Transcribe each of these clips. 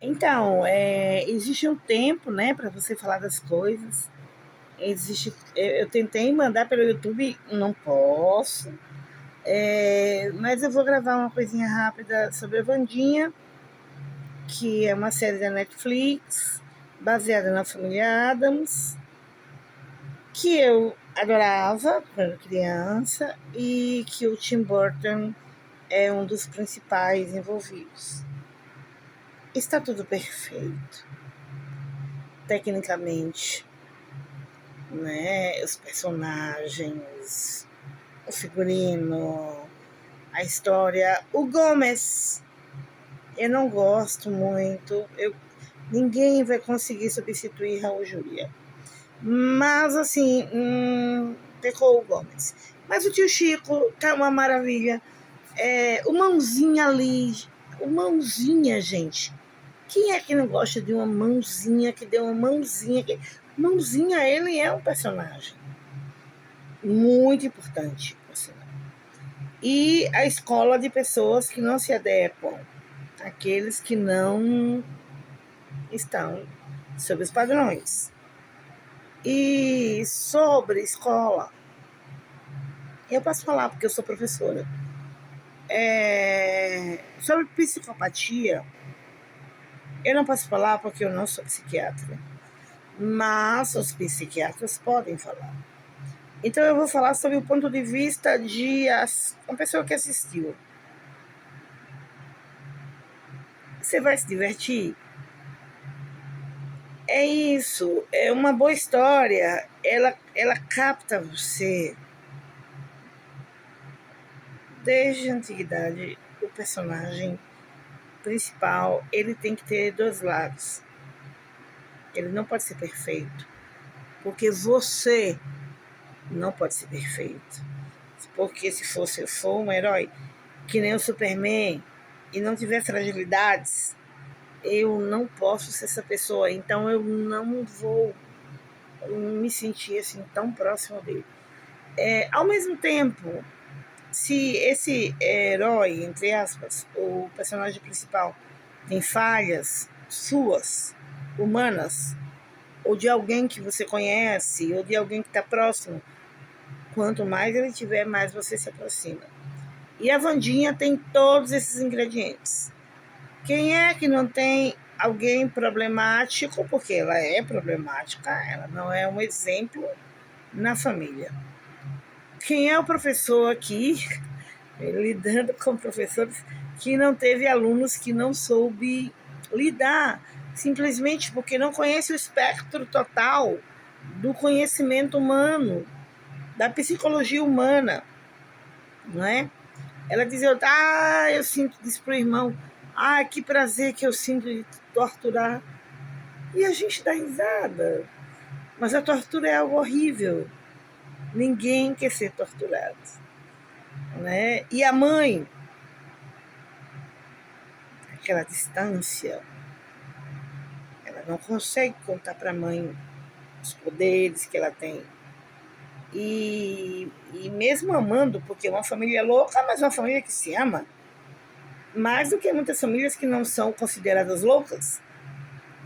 Então, existe um tempo, né, para você falar das coisas. Eu tentei mandar pelo YouTube, não posso. Mas eu vou gravar uma coisinha rápida sobre a Wandinha, que é uma série da Netflix, baseada na família Addams, que eu adorava quando criança e que o Tim Burton é um dos principais envolvidos. Está tudo perfeito, tecnicamente, né? Os personagens, o figurino, a história. O Gomes, eu não gosto muito. Ninguém vai conseguir substituir Raul Júlia. Mas, assim, pecou o Gomes. Mas o tio Chico tá uma maravilha. O Mãozinha ali. O Mãozinha, gente. Quem é que não gosta de uma mãozinha que deu uma mãozinha? Mãozinha, ele é um personagem muito importante, por sinal. E a escola de pessoas que não se adequam, aqueles que não estão sob os padrões. E sobre escola, eu posso falar porque eu sou professora. Sobre psicopatia, eu não posso falar porque eu não sou psiquiatra, mas os psiquiatras podem falar. Então eu vou falar sobre o ponto de vista de uma pessoa que assistiu. Você vai se divertir? É isso, é uma boa história, ela capta você. Desde a antiguidade, o personagem principal, ele tem que ter dois lados. Ele não pode ser perfeito, porque você não pode ser perfeito. Porque se você for um herói que nem o Superman e não tiver fragilidades, eu não posso ser essa pessoa, então eu não vou me sentir assim tão próximo dele. Ao mesmo tempo, se esse herói, entre aspas, o personagem principal, tem falhas suas, humanas, ou de alguém que você conhece, ou de alguém que está próximo, quanto mais ele tiver, mais você se aproxima. E a Wandinha tem todos esses ingredientes. Quem é que não tem alguém problemático? Porque ela é problemática, ela não é um exemplo na família. Quem é o professor aqui, lidando com professores que não teve alunos que não soube lidar, simplesmente porque não conhece o espectro total do conhecimento humano, da psicologia humana, não é? Ela dizia, eu sinto isso pro irmão, que prazer que eu sinto de torturar. E a gente dá risada. Mas a tortura é algo horrível. Ninguém quer ser torturado, né? E a mãe, aquela distância, ela não consegue contar para a mãe os poderes que ela tem. E mesmo amando, porque é uma família louca, mas uma família que se ama, mais do que muitas famílias que não são consideradas loucas.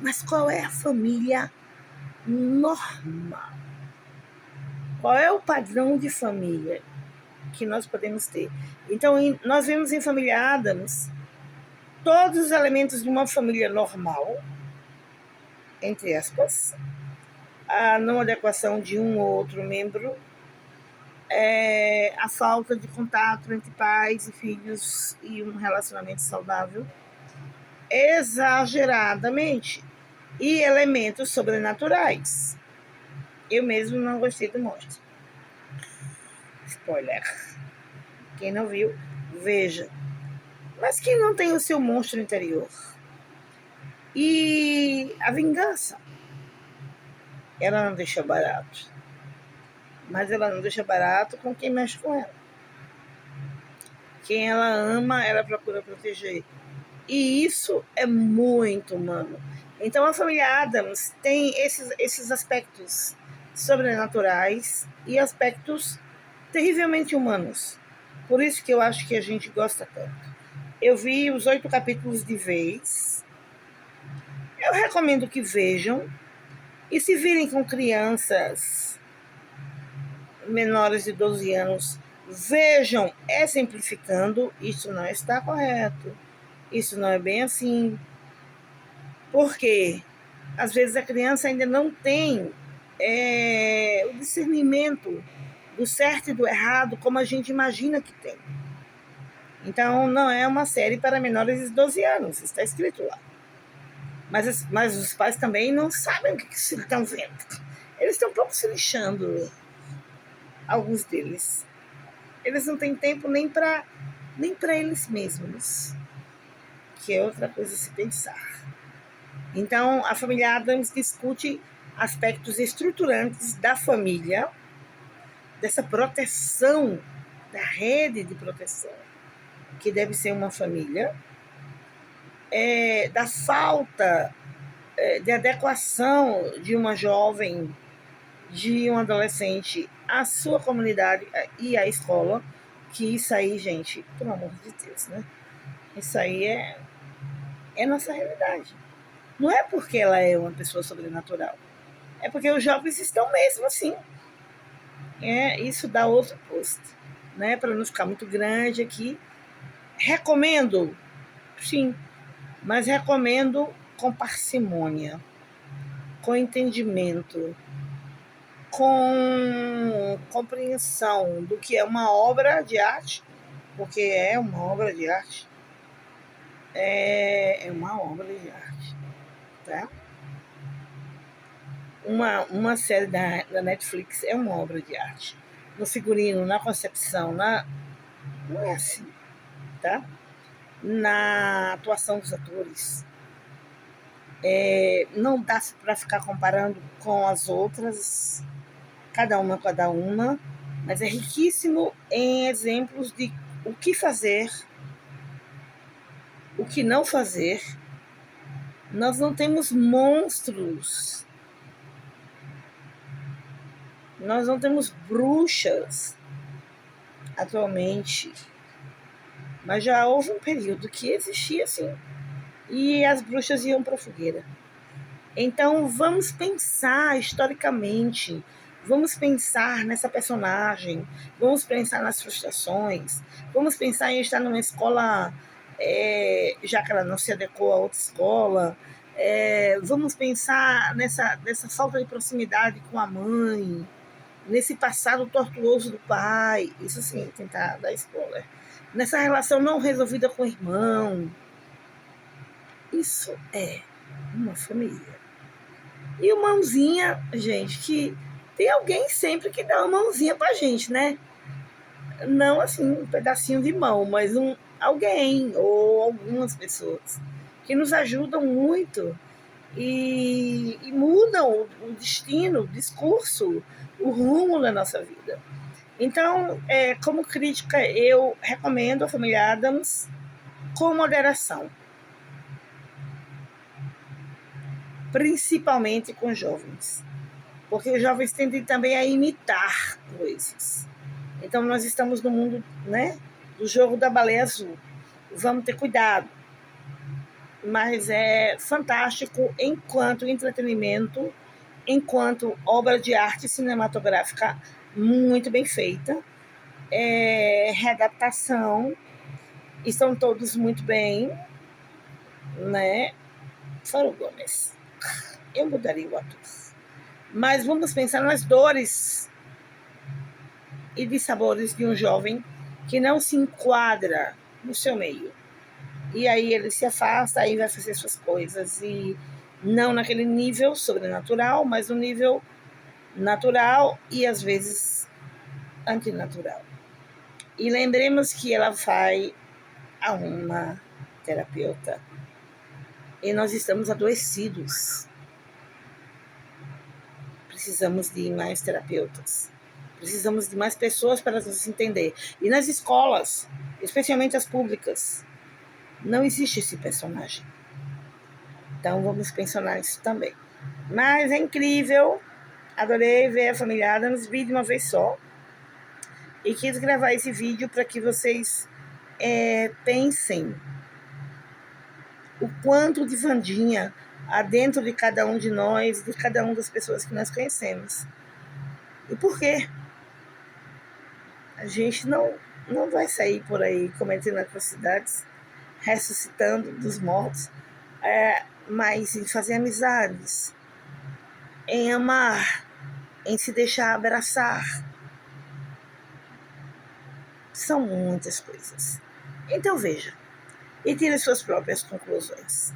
Mas qual é a família normal? Qual é o padrão de família que nós podemos ter? Então, nós vemos em Família Addams todos os elementos de uma família normal, entre aspas, a não adequação de um ou outro membro, a falta de contato entre pais e filhos e um relacionamento saudável, exageradamente, e elementos sobrenaturais. Eu mesmo não gostei do monstro. Spoiler. Quem não viu, veja. Mas quem não tem o seu monstro interior? E a vingança, ela não deixa barato. Mas ela não deixa barato com quem mexe com ela. Quem ela ama, ela procura proteger. E isso é muito humano. Então a família Addams tem esses aspectos sobrenaturais e aspectos terrivelmente humanos. Por isso que eu acho que a gente gosta tanto. Eu vi os 8 capítulos de vez, Eu recomendo que vejam, e se virem com crianças menores de 12 anos, vejam exemplificando, isso não está correto, isso não é bem assim, porque às vezes a criança ainda não tem o discernimento do certo e do errado como a gente imagina que tem. Então, não é uma série para menores de 12 anos, está escrito lá. Mas os pais também não sabem o que eles estão vendo. Eles estão um pouco se lixando, alguns deles. Eles não têm tempo nem para eles mesmos, que é outra coisa a se pensar. Então, a família Addams discute aspectos estruturantes da família, dessa proteção, da rede de proteção, que deve ser uma família, da falta de adequação de uma jovem, de um adolescente à sua comunidade e à escola, que isso aí, gente, pelo amor de Deus, né? Isso aí é nossa realidade. Não é porque ela é uma pessoa sobrenatural, é porque os jovens estão mesmo assim. Isso dá outro post, né? Para não ficar muito grande aqui. Recomendo, sim, mas recomendo com parcimônia, com entendimento, com compreensão do que é uma obra de arte, porque é uma obra de arte. É uma obra de arte, tá? Uma série da Netflix é uma obra de arte. No figurino, na concepção, não é assim, tá? Na atuação dos atores. Não dá para ficar comparando com as outras, cada uma, mas é riquíssimo em exemplos de o que fazer, o que não fazer. Nós não temos monstros, nós não temos bruxas atualmente, mas já houve um período que existia assim, e as bruxas iam para a fogueira. Então vamos pensar historicamente, vamos pensar nessa personagem, vamos pensar nas frustrações, vamos pensar em estar numa escola, já que ela não se adequou a outra escola, vamos pensar nessa falta de proximidade com a mãe, nesse passado tortuoso do pai, isso sim, tentar dar spoiler, nessa relação não resolvida com o irmão. Isso é uma família. E o mãozinha, gente, que tem alguém sempre que dá uma mãozinha pra gente, né? Não assim, um pedacinho de mão, mas alguém ou algumas pessoas que nos ajudam muito e mudam o destino, o discurso, o rumo da nossa vida. Então, como crítica, eu recomendo a família Addams com moderação, principalmente com jovens, porque os jovens tendem também a imitar coisas. Então, nós estamos no mundo, né, do jogo da baleia azul. Vamos ter cuidado. Mas é fantástico enquanto entretenimento, enquanto obra de arte cinematográfica muito bem feita. Readaptação, estão todos muito bem, né? Fora o Gomes. Eu mudaria o ator. Mas vamos pensar nas dores e de sabores de um jovem que não se enquadra no seu meio. E aí ele se afasta, aí vai fazer suas coisas, e não naquele nível sobrenatural, mas no nível natural e às vezes antinatural. E lembremos que ela vai a uma terapeuta e nós estamos adoecidos. Precisamos de mais terapeutas. Precisamos de mais pessoas para nos entender. E nas escolas, especialmente as públicas, não existe esse personagem. Então vamos pensar nisso também. Mas é incrível. Adorei ver a família Addams, vi de uma vez só. E quis gravar esse vídeo para que vocês pensem o quanto de Wandinha há dentro de cada um de nós, de cada uma das pessoas que nós conhecemos. E por quê? A gente não vai sair por aí cometendo atrocidades, ressuscitando dos mortos, mas em fazer amizades, em amar, em se deixar abraçar. São muitas coisas. Então veja, e tire suas próprias conclusões.